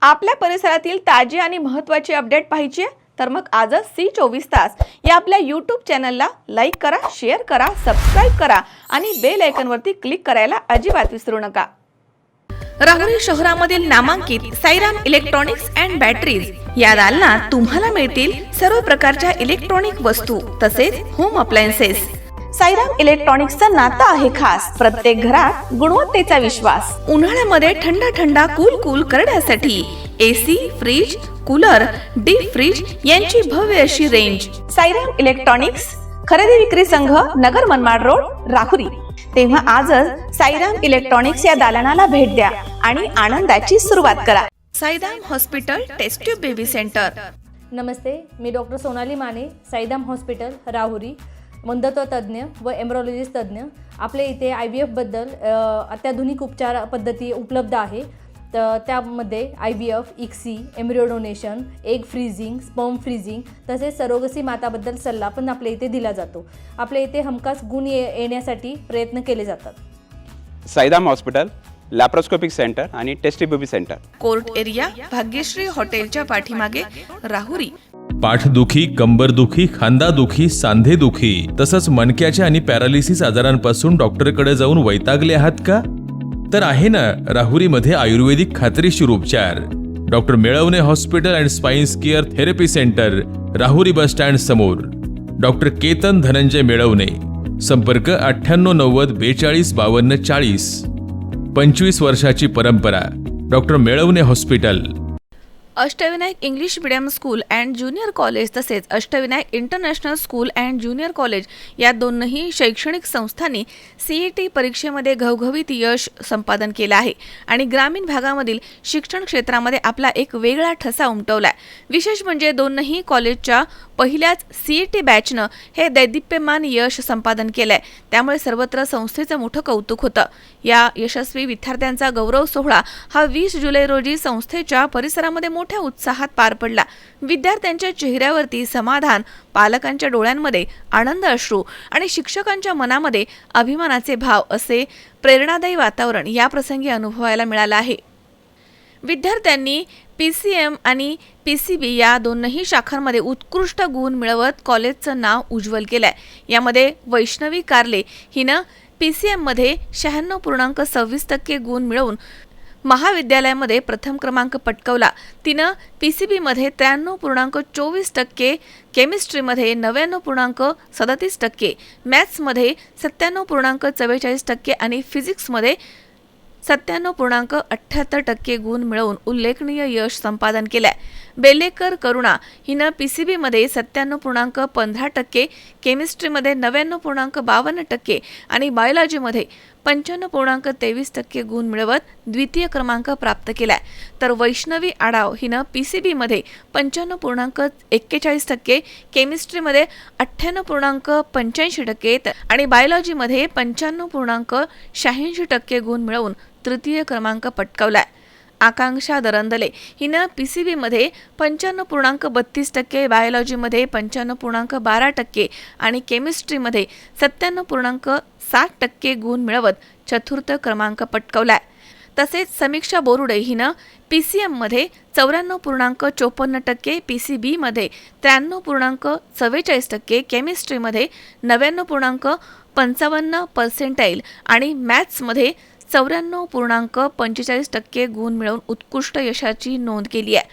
आपल्या परिसरातील ताजी आणि महत्त्वाची अपडेट पाहिजे आहे तर मग आजच C24 तास या आपल्या YouTube चॅनलला लाईक करा, शेअर करा, सबस्क्राइब करा आणि बेल आयकॉनवरती क्लिक करायला अजिबात विसरू नका। राहुरी शहरामधील नामांकित साईराम इलेक्ट्रॉनिक्स अँड बॅटरीज या दालनात तुम्हाला मिळतील सर्व प्रकारच्या इलेक्ट्रॉनिक वस्तू तसेच होम अप्लायन्सेस। साईराम इलेक्ट्रॉनिक्सचं नातं आहे खास, प्रत्येक घरात गुणवत्तेचा विश्वास। उन्हाळ्यामध्ये थंड कूल करण्यासाठी AC, fridge, cooler, deep freeze यांची भव्य अशी रेंज। साईराम इलेक्ट्रॉनिक्स खरेदी विक्री संघ, नगर मनमाड रोड, राहुरी। तेव्हा आजच साईराम इलेक्ट्रॉनिक्स या दालनाला भेट द्या आणि आनंदाची सुरुवात करा। Sairam hospital test tube baby centre. नमस्ते, मी डॉक्टर सोनाली माने, साईराम हॉस्पिटल राहुरी, वंध्यत्व तज्ज्ञ व एम्ब्रॉलॉजिस्ट तज्ज्ञ। आपल्या इथे IVF बद्दल अत्याधुनिक उपचार पद्धती उपलब्ध आहे। तर त्यामध्ये IVF, ICSI, embryo donation, egg freezing, sperm freezing तसेच सरोगसी माताबद्दल सल्ला पण आपल्या इथे दिला जातो। आपल्या इथे हमखास गुण येण्यासाठी प्रयत्न केले जातात। साईराम हॉस्पिटल लॅप्रोस्कोपिक सेंटर आणि test baby centre, court area, Bhagyashree हॉटेलच्या पाठीमागे, राहुरी। पाठदुखी, कंबरदुखी, खांदादुखी, सांधेदुखी तसंच मणक्याच्या आणि पॅरालिसिस आजारांपासून डॉक्टरकडे जाऊन वैतागले आहात का? तर आहे ना राहुरीमध्ये आयुर्वेदिक खात्रीशीर उपचार। Doctor Melawane hospital and spine care therapy centre, Rahuri bus stand समोर। डॉक्टर केतन धनंजय मेळवणे, संपर्क 9890 42 52 40। 25 वर्षाची परंपरा, doctor Melawane hospital. Ashtavinayak English medium school and junior college तसेच Ashtavinayak international school and junior college या दोनही शैक्षणिक संस्थांनी CET परीक्षेमध्ये घवघवीत यश संपादन केलं आहे आणि ग्रामीण भागामधील शिक्षण क्षेत्रामध्ये आपला एक वेगळा ठसा उमटवलाय। विशेष म्हणजे दोनही कॉलेजच्या पहिल्याच CET बॅचनं हे दैदिप्यमान यश संपादन केलंय, त्यामुळे सर्वत्र संस्थेचं मोठं कौतुक होतं। या यशस्वी विद्यार्थ्यांचा गौरव सोहळा हा 20 जुलै रोजी संस्थेच्या परिसरामध्ये मोठ्या उत्साहात पार पडला। विद्यार्थ्यांच्या चेहऱ्यावरती समाधान, पालकांच्या डोळ्यांमध्ये आनंद अश्रू आणि शिक्षकांच्या मनामध्ये अभिमानाचे भाव असे प्रेरणादायी वातावरण या प्रसंगी अनुभवायला मिळालं आहे। विद्यार्थ्यांनी PCM आणि PCB या दोनही शाखांमध्ये उत्कृष्ट गुण मिळवत कॉलेजचं नाव उज्ज्वल केलंय। यामध्ये वैष्णवी कारले हिनं PCM मध्ये 96.26% गुण मिळवून महाविद्यालयामध्ये प्रथम क्रमांक पटकावला। तिनं PCB मध्ये 93.24%, केमिस्ट्रीमध्ये 99.37%, मॅथ्समध्ये 97.44% आणि फिजिक्समध्ये 97.78% गुण मिळवून उल्लेखनीय यश संपादन केलंय। बेलेकर करुणा हिनं PCB मध्ये 97.15%, केमिस्ट्रीमध्ये 99.52% आणि बायोलॉजीमध्ये 95.23% गुण मिळवत द्वितीय क्रमांक प्राप्त केलाय। तर वैष्णवी आडाव हिनं PCB मध्ये 95.41%, केमिस्ट्रीमध्ये 98.85% आणि बायोलॉजीमध्ये 95.86% गुण मिळवून तृतीय क्रमांक पटकावलाय। आकांक्षा दरंदले हिनं PCB मध्ये 95.32%, बायोलॉजीमध्ये 95.12% आणि केमिस्ट्रीमध्ये 97.60% गुण मिळवत चतुर्थ क्रमांक पटकावलाय। तसेच समीक्षा बोरुडे हिनं PCM मध्ये 94.54%, PCB मध्ये 93.44%, केमिस्ट्रीमध्ये 99.55% आणि मॅथ्समध्ये 94.45% गुण मिळवून उत्कृष्ट यशाची नोंद केली आहे।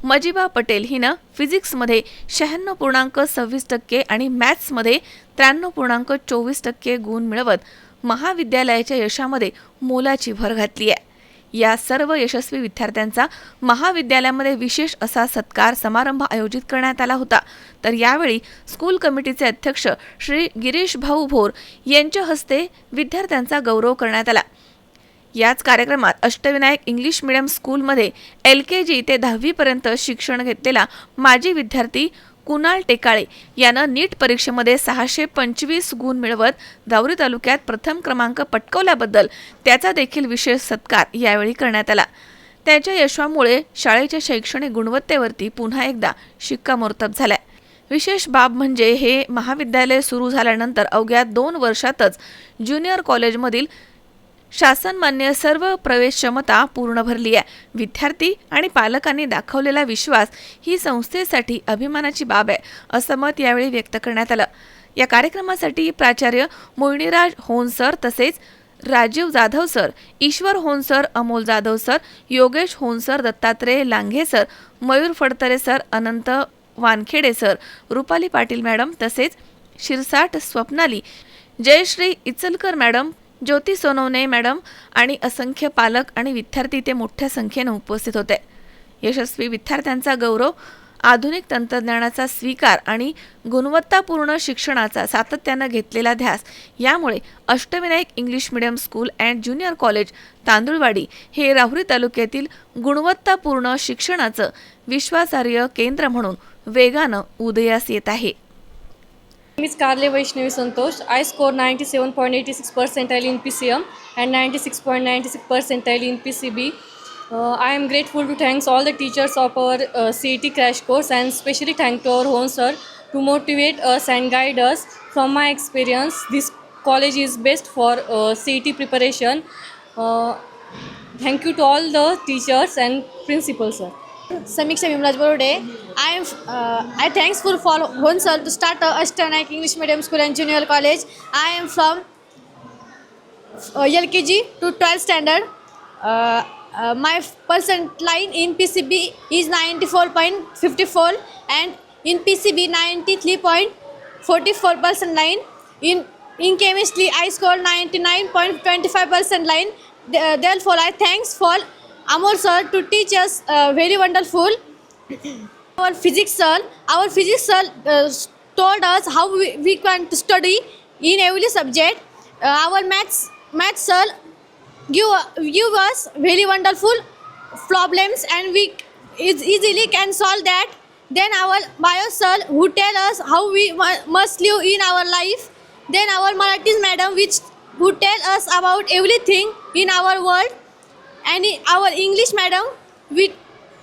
मजिबा पटेल हिनं फिजिक्समध्ये 96.26% आणि मॅथ्समध्ये 93.24% गुण मिळवत महाविद्यालयाच्या यशामध्ये मोलाची भर घातली आहे। या सर्व यशस्वी विद्यार्थ्यांचा महाविद्यालयामध्ये विशेष असा सत्कार समारंभ आयोजित करण्यात आला होता। तर यावेळी स्कूल कमिटीचे अध्यक्ष श्री गिरीश भाऊ भोर यांच्या हस्ते विद्यार्थ्यांचा गौरव करण्यात आला। याच कार्यक्रमात अष्टविनायक इंग्लिश मीडियम स्कूलमध्ये LKG ते 10वी पर्यंत शिक्षण घेतलेला माजी विद्यार्थी कुणाल टेकाळे यानं नीट परीक्षेमध्ये 625 गुण मिळवत राहुरी तालुक्यात प्रथम क्रमांक पटकावल्याबद्दल त्याचा देखील विशेष सत्कार यावेळी करण्यात आला। त्याच्या यशामुळे शाळेच्या शैक्षणिक गुणवत्तेवरती पुन्हा एकदा शिक्कामोर्तब झालाय। विशेष बाब म्हणजे हे महाविद्यालय सुरू झाल्यानंतर अवघ्या 2 वर्षातच ज्युनियर कॉलेजमधील शासनमान्य सर्व प्रवेश क्षमता पूर्ण भरली आहे. विद्यार्थी आणि पालकांनी दाखवलेला विश्वास ही संस्थेसाठी अभिमानाची बाब आहे, असं मत यावेळी व्यक्त करण्यात आलं. या कार्यक्रमासाठी प्राचार्य मोहिनीराज होनसर तसेच Rajiv Jadhav sir, Ishwar Honsar, Amol Jadhav sir, Yogesh Honsar, Dattatray Langhe sir, Mayur Phadtare sir, Anant Wankhede sir, Rupali Patil madam तसेच शिरसाट स्वप्नाली, जयश्री इचलकर मॅडम, ज्योती सोनवणे मॅडम आणि असंख्य पालक आणि विद्यार्थी ते मोठ्या संख्येने उपस्थित होते. यशस्वी विद्यार्थ्यांचा गौरव, आधुनिक तंत्रज्ञानाचा स्वीकार आणि गुणवत्तापूर्ण शिक्षणाचा सातत्यानं घेतलेला ध्यास यामुळे Ashtavinayak English medium school and junior college Tandulwadi हे राहुरी तालुक्यातील गुणवत्तापूर्ण शिक्षणाचं विश्वासार्ह केंद्र म्हणून वेगानं उदयास येत आहे. My name is Karle Vaishnavi Santosh. I scored 97.86 percentile in PCM and 96.96 percentile in PCB. I am grateful to thanks all the teachers of our CET crash course and especially thank to our home sir to motivate us and guide us. From my experience, this college is best for CET preparation. Thank you to all the teachers and principal sir. Samiksha Vimraj Borode. I thankful for Hon sir to start Ashtavinayak English Medium School and Junior College. I am from LKG to 12th standard. My percent line in PCB is 94.54 and in PCB 93.44% line. In chemistry I scored 99.25% line. Therefore I thanks for Amol sir to teach us very wonderful. Our physics sir told us how we can study in every subject. Our maths sir give us very wonderful problems and we easily can solve that. Then our bio sir who tell us how we must live in our life. Then our Marathi madam who tell us about everything in our world. And our English madam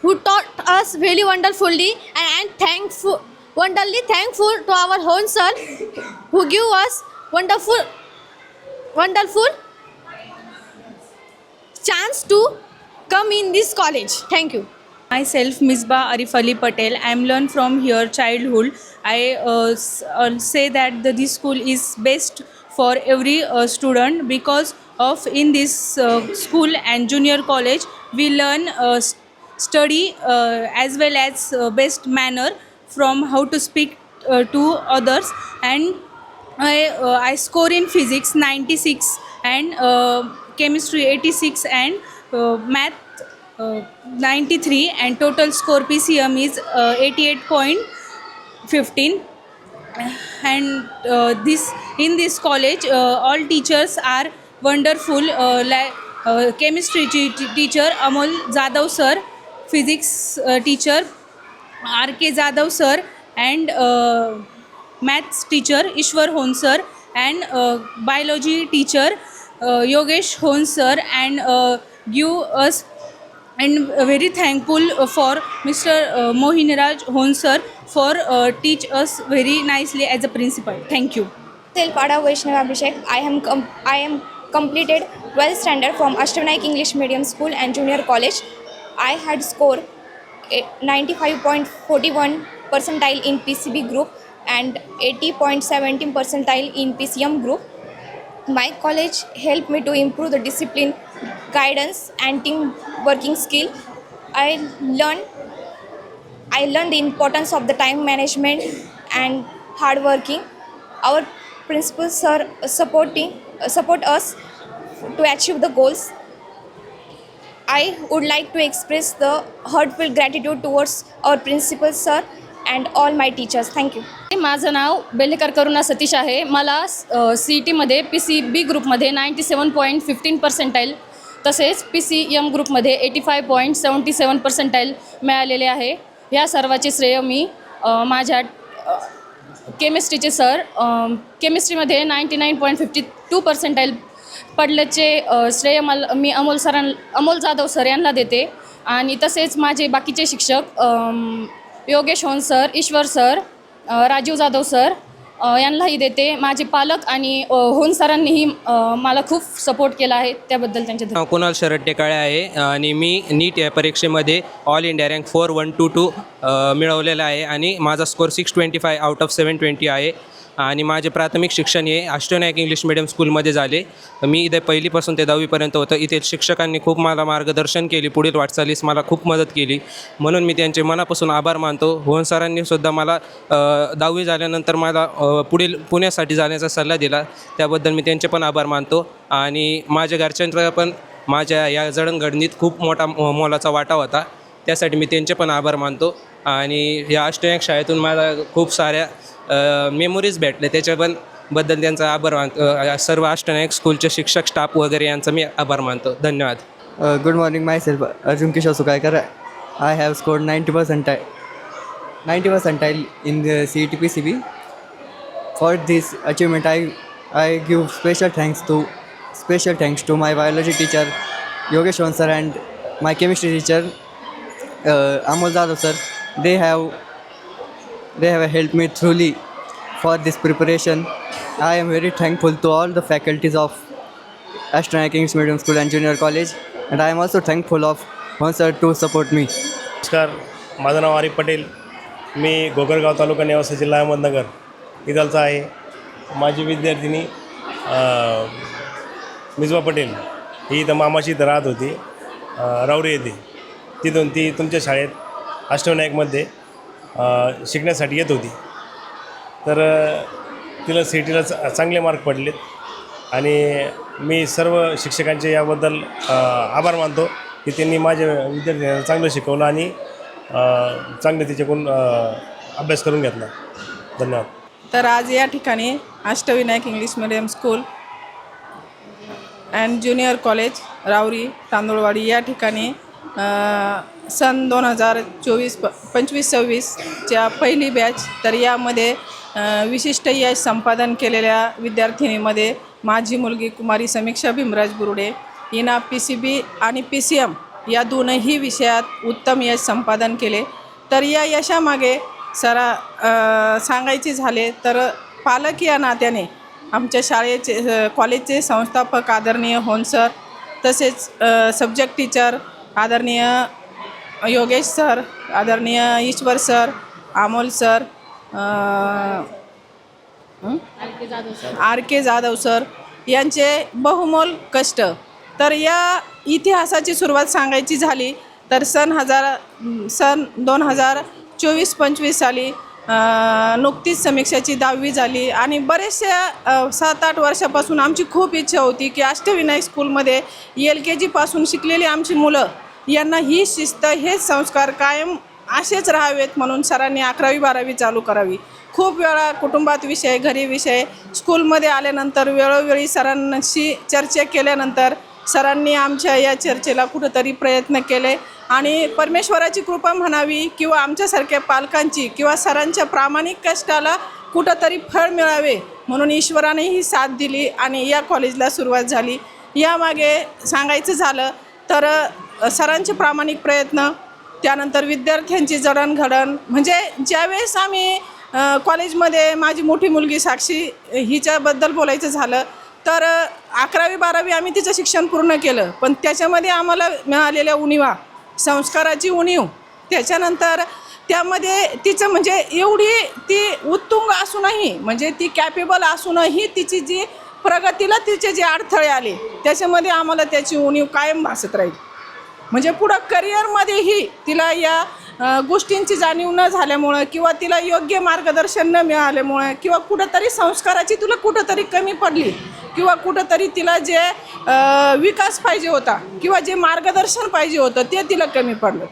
who taught us very wonderfully and thankful to our home sir who give us wonderful chance to come in this college. Thank you. Myself Misbah Arif Ali Patel. I am learned from here childhood. I say that this school is best for every student because of in this school and junior college we learn study as well as best manner from how to speak to others. And I score in physics 96 and chemistry 86 and math 93 and total score PCM is 88.15. And in this college all teachers are wonderful. Chemistry teacher Amol Jadhav sir, physics teacher RK Jadhav sir, and maths teacher Ishwar Hon sir, and biology teacher Yogesh Hon sir, and give us and very thankful for Mr. Mohiniraj Hon sir for teach us very nicely as a principal. Thank you. Selpada Vaishnav Abhishek. I am completed 12th standard from Ashtavinayak English Medium School and Junior College. I had scored 95.41 percentile in PCB group and 80.17 percentile in PCM group. My college helped me to improve the discipline, guidance and team working skill. I learned the importance of the time management and hard working. Our principals sir support us to achieve the goals. I would like to express the heartfelt gratitude towards our principal sir and all my teachers. Thank you. माझं नाव बेलेकर करुणा सतीश आहे. मला CETमध्ये PCB ग्रुपमध्ये 97.15 percentile तसेच PCM ग्रुपमध्ये 85.77 percentile मिळालेले आहे. या सर्वाचे श्रेय मी माझ्या केमिस्ट्रीचे सर केमिस्ट्रीमध्ये 99.52 पर्सेंटाईल पडल्याचे श्रेय मी अमोल जाधव सर यांना देते. आणि तसेच माझे बाकीचे शिक्षक योगेश होन सर, ईश्वर सर, राजीव जाधव सर, यांनाही देते. माझे पालक आणि होन सरांनीही मला खूप सपोर्ट केला आहे, त्याबद्दल त्यांचे धन्यवाद. कुणाल शरद टेकाळे आहे आणि मी नीट या परीक्षेमध्ये ऑल इंडिया रँक 4122 मिळवलेला आहे आणि माझा स्कोर 625 आउट ऑफ 720 आहे. आणि माझे प्राथमिक शिक्षण हे अष्टविनायक इंग्लिश मिडियम स्कूलमध्ये झाले. मी इथे पहिलीपासून ते 10वीपर्यंत होतं. इथे शिक्षकांनी खूप मला मार्गदर्शन केले, पुढील वाटचालीस मला खूप मदत केली, म्हणून मी त्यांचे मनापासून आभार मानतो. होन सरांनीसुद्धा मला 10वी झाल्यानंतर मला पुढील पुण्यासाठी जाण्याचा सल्ला दिला, त्याबद्दल मी त्यांचे पण आभार मानतो. आणि माझ्या घरच्यांचा पण माझ्या या जडणघडणीत खूप मोठा मोलाचा वाटा होता, त्यासाठी मी त्यांचे पण आभार मानतो. आणि या अष्टविनायक शाळेतून मला खूप साऱ्या मेमोरीज भेटले, त्याच्या पण बद्दल त्यांचा आभार मानतो. सर्व अष्टविनायक स्कूलचे शिक्षक स्टाफ वगैरे यांचा मी आभार मानतो. धन्यवाद. Good morning, myself Arjun Kishore Sukaikar. I have scored 90 percentile in the CET PCB. For this achievement, I give special thanks to my biology teacher Yogesh sir and my chemistry teacher Amol Jadhav sir. They have helped me truly for this preparation. I am very thankful to all the faculties of Ashton English Medium School and Junior College, and I am also thankful of Hon sir to support me. नमस्कार, माझं नाव आरिफ पटेल. मी गोगरगाव तालुका निवासी जिल्हा अहमदनगर इथलचा आहे. माझी विद्यार्थिनी मिजवा पटेल ही इथं मामाची इथं राहत होती राऊरी येथे. तिथून ती तुमच्या शाळेत अष्टविनायकमध्ये शिकण्यासाठी येत होती. तर तिला CETला चांगले मार्क पडलेत आणि मी सर्व शिक्षकांचे याबद्दल आभार मानतो की त्यांनी माझ्या विद्यार्थ्यांना चांगलं शिकवलं आणि चांगले तिच्याकडून अभ्यास करून घेतला. धन्यवाद. तर आज या ठिकाणी Ashtavinayak English medium school and junior college Rahuri Tandulwadi या ठिकाणी सन 2024-25-26च्या पहिली बॅच, तर यामध्ये विशिष्ट यश संपादन केलेल्या विद्यार्थिनीमध्ये माझी मुलगी कुमारी समीक्षा भीमराज बुरुडे हिनं PCB आणि PCM या दोनही विषयात उत्तम यश संपादन केले. तर या यशामागे सांगायचे झाले तर पालक या नात्याने आमच्या शाळेचे कॉलेजचे संस्थापक आदरणीय होन सर, तसेच सब्जेक्ट टीचर आदरणीय योगेश सर, आदरणीय Ishwar sir, Amol sir, RK Jadhav sir यांचे बहुमोल कष्ट. तर या इतिहासाची सुरुवात सांगायची झाली तर सन 2024-25 साली नुकतीच समीक्षाची 10वी झाली आणि बरेचशा 7-8 वर्षापासून आमची खूप इच्छा होती की अष्टविनायक स्कूलमध्ये LKG शिकलेली आमची मुलं यांना ही शिस्त, हेच संस्कार कायम असेच राहावेत म्हणून सरांनी 11वी-12वी चालू करावी. खूप वेळा कुटुंबात विषय, घरी विषय, स्कूलमध्ये आल्यानंतर वेळोवेळी सरांशी चर्चा केल्यानंतर सरांनी आमच्या या चर्चेला कुठंतरी प्रयत्न केले आणि परमेश्वराची कृपा म्हणावी किंवा आमच्यासारख्या पालकांची किंवा सरांच्या प्रामाणिक कष्टाला कुठंतरी फळ मिळावे म्हणून ईश्वराने ही साथ दिली आणि या कॉलेजला सुरुवात झाली. यामागे सांगायचं झालं तर सरांचे प्रामाणिक प्रयत्न, त्यानंतर विद्यार्थ्यांची जडणघडण, म्हणजे ज्यावेळेस आम्ही कॉलेजमध्ये माझी मोठी मुलगी साक्षी हिच्याबद्दल बोलायचं झालं तर 11वी-12वी आम्ही तिचं शिक्षण पूर्ण केलं, पण त्याच्यामध्ये आम्हाला मिळालेल्या उणीवा, संस्काराची उणीव, त्याच्यानंतर त्यामध्ये तिचं म्हणजे एवढी ती उत्तुंग असूनही, म्हणजे ती कॅपेबल असूनही तिची जी प्रगतीला तिचे जे अडथळे आले त्याच्यामध्ये आम्हाला त्याची उणीव कायम भासत राहील. म्हणजे पुढं करिअरमध्येही तिला या गोष्टींची जाणीव न झाल्यामुळं किंवा तिला योग्य मार्गदर्शन न मिळाल्यामुळं किंवा कुठंतरी संस्काराची तुला कुठंतरी कमी पडली किंवा कुठंतरी तिला जे विकास पाहिजे होता किंवा जे मार्गदर्शन पाहिजे होतं ते तिला कमी पडलं.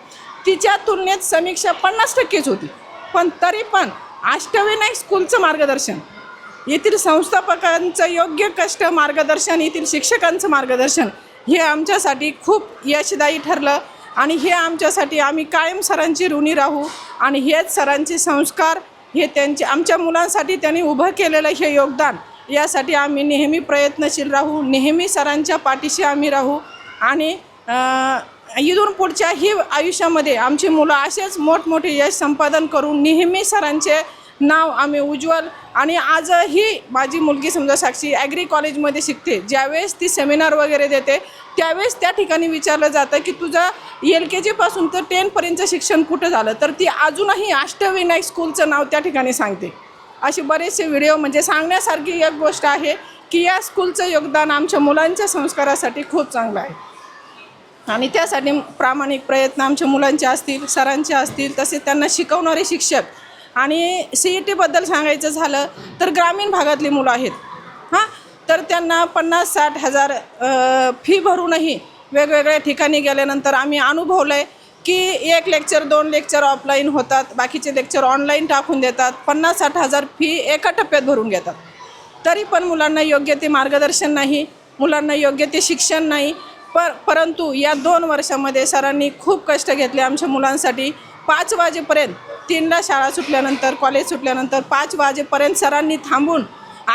तिच्या तुलनेत समीक्षा 50%च होती, पण तरी पण अष्टविनायक स्कूलचं मार्गदर्शन, येथील संस्थापकांचं योग्य कष्ट, मार्गदर्शन, येथील शिक्षकांचं मार्गदर्शन हे आमच्यासाठी खूप यशदायी ठरलं आणि हे आमच्यासाठी आम्ही कायम सरांची ऋणी राहू आणि हेच सरांचे संस्कार, हे त्यांचे आमच्या मुलांसाठी त्यांनी उभं केलेलं हे योगदान, यासाठी आम्ही नेहमी प्रयत्नशील राहू, नेहमी सरांच्या पाठीशी आम्ही राहू आणि इथून पुढच्याही आयुष्यामध्ये आमची मुलं असेच मोठमोठे यश संपादन करून नेहमी सरांचे नाव आम्ही उज्ज्वल आणि आजही माझी मुलगी समजा साक्षी ॲग्री कॉलेजमध्ये शिकते. ज्यावेळेस ती सेमिनार वगैरे देते त्यावेळेस त्या ठिकाणी विचारलं जातं की तुझं LKGपासून तर 10पर्यंतचं शिक्षण कुठं झालं, तर ती अजूनही अष्टविनायक स्कूलचं नाव त्या ठिकाणी सांगते. असे बरेचसे व्हिडिओ म्हणजे सांगण्यासारखी एक गोष्ट आहे की या स्कूलचं योगदान आमच्या मुलांच्या संस्कारासाठी खूप चांगलं आहे आणि त्यासाठी प्रामाणिक प्रयत्न आमच्या मुलांचे असतील, सरांचे असतील, तसेच त्यांना शिकवणारे शिक्षक आणि CETबद्दल सांगायचं झालं तर ग्रामीण भागातली मुलं आहेत तर त्यांना 50-60 हजार फी भरूनही वेगवेगळ्या ठिकाणी गेल्यानंतर आम्ही अनुभवलं आहे की 1 लेक्चर 2 लेक्चर ऑफलाईन होतात, बाकीचे लेक्चर ऑनलाईन टाकून देतात, 50-60 हजार फी एका टप्प्यात भरून घेतात. तरी पण मुलांना योग्य ते मार्गदर्शन नाही, मुलांना योग्य ते शिक्षण नाही. परंतु या 2 वर्षामध्ये सरांनी खूप कष्ट घेतले आमच्या मुलांसाठी. 5 वाजेपर्यंत 3ला शाळा सुटल्यानंतर कॉलेज सुटल्यानंतर 5 वाजेपर्यंत सरांनी थांबून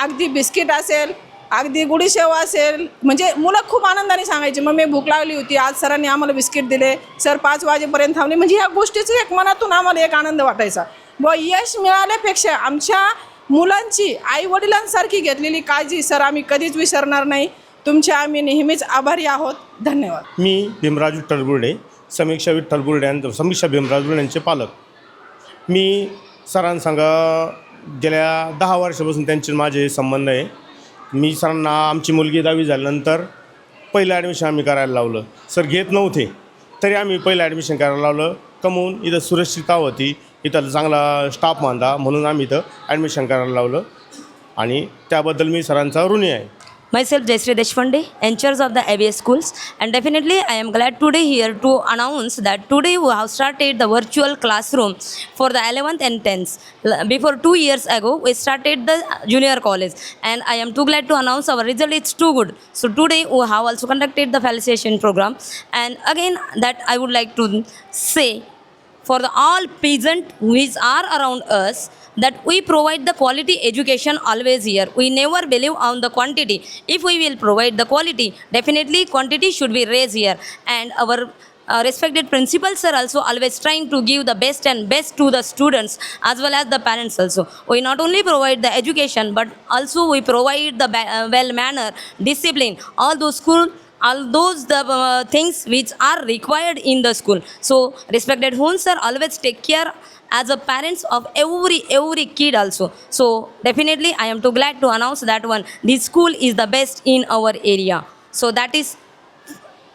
अगदी बिस्किट असेल, अगदी गुढीशेव असेल, म्हणजे मुलं खूप आनंदाने सांगायची मग मी भूक लागली होती, आज सरांनी आम्हाला बिस्किट दिले, सर 5 वाजेपर्यंत थांबले. म्हणजे ह्या गोष्टीचं एक मनातून आम्हाला एक आनंद वाटायचा. व यश मिळाल्यापेक्षा आमच्या मुलांची आईवडिलांसारखी घेतलेली काळजी सर आम्ही कधीच विसरणार नाही. तुमचे आम्ही नेहमीच आभारी आहोत. धन्यवाद. मी भीमराज विठ्ठल बुर्डे, समीक्षा विठ्ठल बुर्डे समीक्षा भीमराज बुर्डे यांचे पालक. मी सरांसंग गेल्या 10 वर्षापासून त्यांचे माझे संबंध आहे. मी सरांना आमची मुलगी 10वी झाल्यानंतर पहिलं ॲडमिशन आम्ही करायला लावलं. सर घेत नव्हते तरी आम्ही पहिलं ॲडमिशन करायला लावलं. कमवून इथं सुरक्षितता होती, इथं चांगला स्टाफ बांधा म्हणून आम्ही इथं ॲडमिशन करायला लावलं आणि त्याबद्दल मी सरांचा ऋणी आहे. Myself Jayashree Deshpande, in charge of the ABS schools, and definitely I am glad today here to announce that today we have started the virtual classroom for the 11th and 10th. Before 2 years ago we started the junior college and I am too glad to announce our result is too good. So today we have also conducted the felicitation program, and again that I would like to say for the all peasant which are around us that we provide the quality education always here. We never believe on the quantity. If we will provide the quality, definitely quantity should be raised here. And our respected principals are also always trying to give the best and best to the students as well as the parents also. We not only provide the education but also we provide the well manner, discipline, all those things which are required in the school. So respected homes sir always take care as a parents of every kid also. So definitely I am too glad to announce that one this school is the best in our area. So that is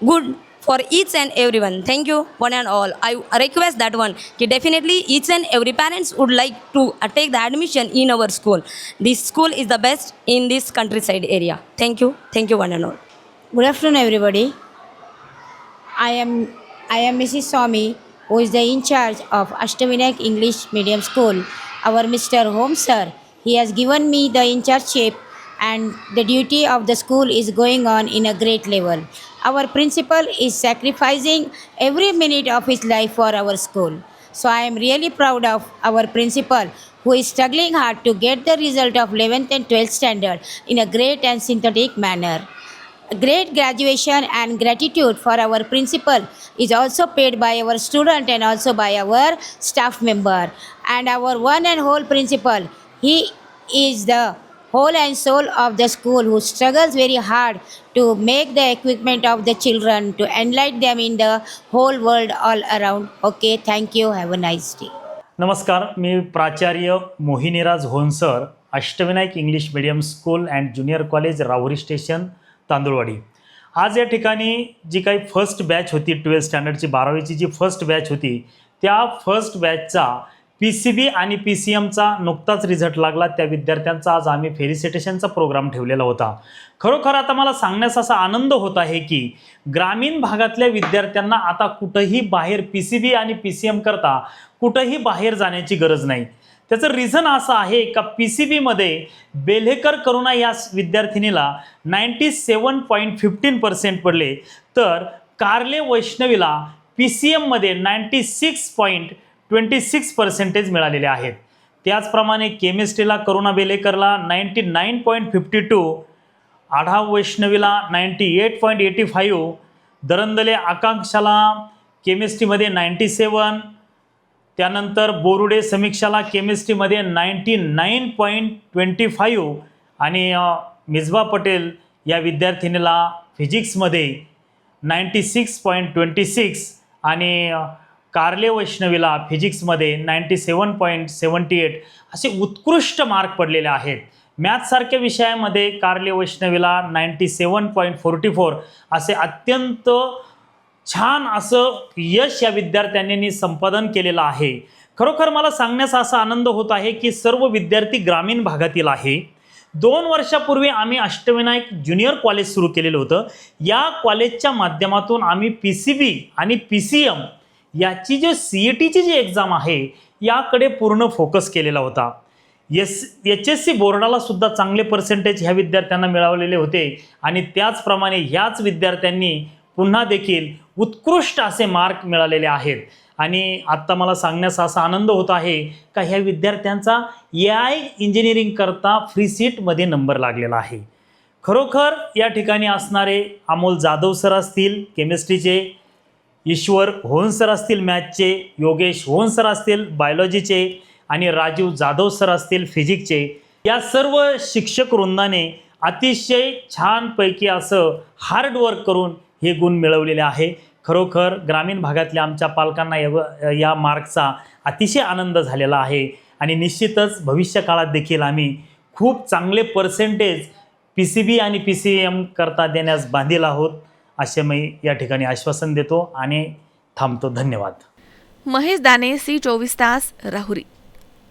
good for each and everyone. Thank you one and all. I request that one ki definitely each and every parents would like to take the admission in our school. This school is the best in this countryside area. Thank you one and all. Good afternoon, everybody. I am Mrs. Swami, who is the in charge of Ashtavinayak English Medium School. Our Mr. Home Sir, he has given me the in chargeship and the duty of the school is going on in a great level. Our principal is sacrificing every minute of his life for our school. So I am really proud of our principal who is struggling hard to get the result of 11th and 12th standard in a great and synthetic manner. Great graduation and gratitude for our principal is also paid by our student and also by our staff member. And our one and whole principal, he is the whole and soul of the school who struggles very hard to make the equipment of the children to enlighten them in the whole world all around. Okay, thank you. Have a nice day. नमस्कार, मी प्राचार्य Mohiniraj Honsar, Ashtavinayak English medium school and junior college Rahuri station Tandulwadi. आज या ठिकाणी जी काही first batch होती 12th स्टँडर्डची 12वीची जी first batch होती त्या फर्स्ट बॅचचा PCB आणि PCMचा नुकताच रिझल्ट लागला. त्या विद्यार्थ्यांचा आज आम्ही फेलिसिटेशनचा प्रोग्राम ठेवलेला होता. खरोखर आता मला सांगण्याचा असा आनंद होत आहे की ग्रामीण भागातल्या विद्यार्थ्यांना आता कुठंही बाहेर PCB आणि PCM करता कुठंही बाहेर जाण्याची गरज नाही. त्याचं रिझन असं आहे का PCBमध्ये बेल्हेकर करुणा या विद्यार्थिनीला 97.15% पडले, तर कारले वैष्णवीला PCMमध्ये 96.26% मिळालेले आहेत. त्याचप्रमाणे केमिस्ट्रीला करुणा बेलेकरला 99.52, आढाव वैष्णवीला 98.85, दरंदले आकांक्षाला केमिस्ट्रीमध्ये 97, त्यानंतर बोरुडे समीक्षाला केमिस्ट्रीमध्ये 99.25 आणि मिसबा पटेल या विद्यार्थिनीला फिजिक्समध्ये 96.26 आणि कार्ले वैष्णवीला फिजिक्समध्ये 97.78 असे उत्कृष्ट मार्क पडलेले आहेत. मॅथ्ससारख्या विषयामध्ये कार्ले वैष्णवीला 97.44 असे अत्यंत छान असं यश या विद्यार्थ्यांनी संपादन केलेलं आहे. खरोखर मला सांगण्याचा असा आनंद होत आहे की सर्व विद्यार्थी ग्रामीण भागातील आहे. 2 वर्षापूर्वी आम्ही अष्टविनायक ज्युनियर कॉलेज सुरू केलेलं होतं. या कॉलेजच्या माध्यमातून आम्ही PCB आणि PCM याची जी CETची जी एक्झाम आहे याकडे पूर्ण फोकस केलेला होता. HSC बोर्डाला सुद्धा चांगले पर्सेंटेज ह्या विद्यार्थ्यांना मिळवलेले होते आणि त्याचप्रमाणे ह्याच विद्यार्थ्यांनी पुन्हा देखील उत्कृष्ट असे मार्क मिळालेले आहेत. आणि आत्ता मला सांगण्याचा असा आनंद होत आहे का ह्या विद्यार्थ्यांचा AI इंजिनिअरिंग करता फ्री सीटमध्ये नंबर लागलेला आहे. खरोखर या ठिकाणी असणारे अमोल जाधव सर असतील केमिस्ट्रीचे, ईश्वर होन सर असतील मॅथचे, योगेश होन सर असतील बायोलॉजीचे आणि राजीव जाधव सर असतील फिजिक्सचे, या सर्व शिक्षक वृंदाने अतिशय छानपैकी असं हार्डवर्क करून हे गुण मिळवलेले आहे. खरोखर ग्रामीण भागातल्या आमच्या पालकांना या मार्कचा अतिशय आनंद झालेला आहे आणि निश्चितच भविष्य काळात देखील आम्ही खूप चांगले पर्सेंटेज PCB आणि PCM करता देण्यास बांधील आहोत असे मी या ठिकाणी आश्वासन देतो आणि थांबतो. धन्यवाद. महेश दाने, C24 तास, राहुरी.